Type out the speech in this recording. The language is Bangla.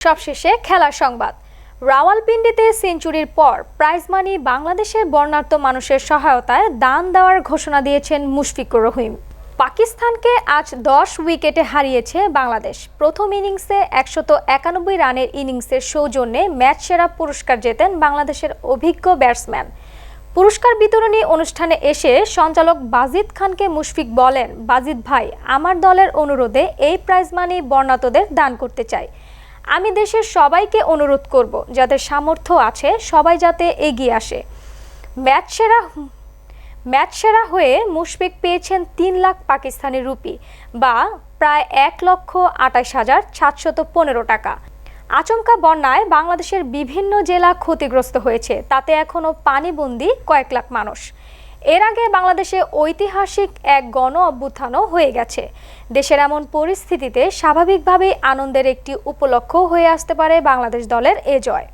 সবশেষে খেলার সংবাদ। রাওয়ালপিন্ডিতে সেঞ্চুরির পর প্রাইজ মানি বাংলাদেশের বর্ণাঢ্য মানুষের সহায়তায় দান দেওয়ার ঘোষণা দিয়েছেন মুশফিকুর রহিম। পাকিস্তানকে আজ 10 উইকেটে হারিয়েছে বাংলাদেশ। প্রথম ইনিংসে 191 রানের ইনিংসের সৌজন্যে ম্যাচ সেরা পুরস্কার জেতেন বাংলাদেশের অভিজ্ঞ ব্যাটসম্যান। পুরস্কার বিতরণী অনুষ্ঠানে এসে সঞ্চালক বাজিদ খানকে মুশফিক বলেন, বাজিদ ভাই, আমার দলের অনুরোধে এই প্রাইজ মানি বর্ণাঢ্যদের দান করতে চাই। আমি দেশের সবাইকে অনুরোধ করব, যাদের সামর্থ্য আছে সবাই যাতে এগিয়ে আসে। ম্যাচ সেরা হয়ে মুশফিক পেয়েছেন 3 লাখ পাকিস্তানি রুপি বা প্রায় 1,28,715 টাকা। আচমকা বন্যায় বাংলাদেশের বিভিন্ন জেলা ক্ষতিগ্রস্ত হয়েছে, তাতে এখনও পানিবন্দী কয়েক লাখ মানুষ। এর আগে বাংলাদেশে ঐতিহাসিক এক গণ অভ্যুত্থানও হয়ে গেছে। দেশের এমন পরিস্থিতিতে স্বাভাবিকভাবেই আনন্দের একটি উপলক্ষ হয়ে আসতে পারে বাংলাদেশ দলের এ জয়।